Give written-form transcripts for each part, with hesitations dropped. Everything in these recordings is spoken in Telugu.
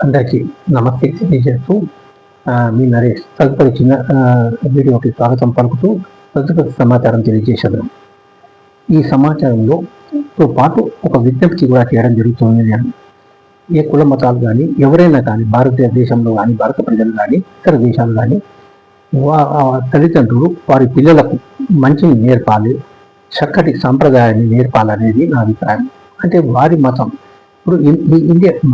అందరికీ నమస్తే తెలియజేస్తూ మీ నరేష్ తదుపరి చిన్న వీడియోకి స్వాగతం పలుకుతూ తదుపరి సమాచారం తెలియజేశాను. ఈ సమాచారంలో తో పాటు ఒక విజ్ఞప్తి కూడా చేయడం జరుగుతుంది. నేను ఏ కుల మతాలు కానీ ఎవరైనా కానీ భారతదేశంలో కానీ భారత ప్రజలు కానీ ఇతర దేశాలు కానీ తల్లిదండ్రులు వారి పిల్లలకు మంచిని నేర్పాలి, చక్కటి సాంప్రదాయాన్ని నేర్పాలనేది నా అభిప్రాయం. అంటే వారి మతం ఇప్పుడు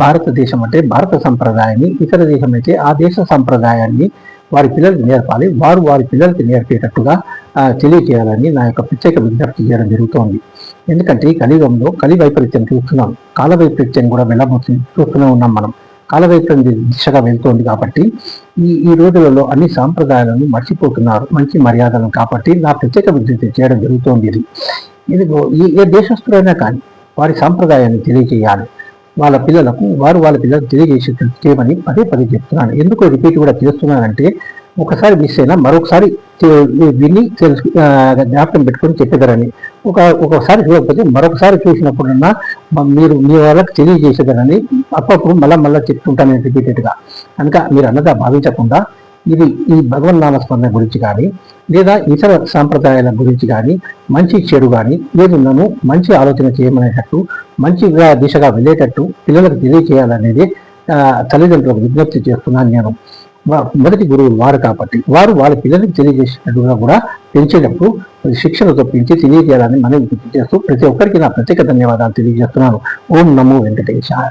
భారతదేశం అంటే భారత సంప్రదాయాన్ని, ఇతర దేశం అయితే ఆ దేశ సంప్రదాయాన్ని వారి పిల్లలకు నేర్పాలి, వారు వారి పిల్లలకి నేర్పేటట్టుగా తెలియజేయాలని నా యొక్క ప్రత్యేక విజ్ఞప్తి చేయడం జరుగుతోంది. ఎందుకంటే ఈ కలియుగంలో కలి వైపరీత్యం చూస్తున్నాం, కాల వైపరీత్యం కూడా చూస్తూనే ఉన్నాం. మనం కాల వైపరీత్యం దిశగా వెళ్తోంది కాబట్టి ఈ రోజులలో అన్ని సాంప్రదాయాలను మర్చిపోతున్నారు, మంచి మర్యాదలను. కాబట్టి నా ప్రత్యేక విజ్ఞప్తి చేయడం జరుగుతోంది. ఇది ఏ దేశస్తులైనా కానీ వారి సాంప్రదాయాన్ని తెలియజేయాలి, వాళ్ళ పిల్లలకు వాళ్ళ పిల్లలకు తెలియజేయమని పదే చెప్తున్నాను. ఎందుకు రిపీట్ కూడా చేస్తున్నానంటే ఒకసారి మిస్ అయినా మరొకసారి విని జ్ఞాపకం పెట్టుకొని చెప్పేదారని, ఒకసారి చూడకపోతే మరొకసారి చూసినప్పుడన్నా మీరు మీ వాళ్ళకి తెలియజేసేదారని అప్పుడప్పుడు మళ్ళా చెప్తుంటాను నేను రిపీటెడ్గా. కనుక మీరు అన్నదా భావించకుండా ఇది ఈ భగవన్ నామస్మరణ గురించి కానీ లేదా ఇతర సాంప్రదాయాల గురించి కానీ మంచి చెడు కానీ ఏదున్నాను మంచి ఆలోచన చేయమనేటట్టు, మంచిగా దిశగా వెళ్ళేటట్టు పిల్లలకు తెలియజేయాలనేది తల్లిదండ్రులకు విజ్ఞప్తి చేస్తున్నాను నేను. మొదటి గురువులు వారు కాబట్టి వారు వాళ్ళ పిల్లలకు తెలియజేసేటట్టుగా కూడా పెంచేటప్పుడు శిక్షణతో పెంచి తెలియజేయాలని మనం విజ్ఞప్తి చేస్తూ ప్రతి ఒక్కరికి నా ప్రత్యేక ధన్యవాదాలు తెలియజేస్తున్నాను. ఓం నమో వెంకటేశాయ.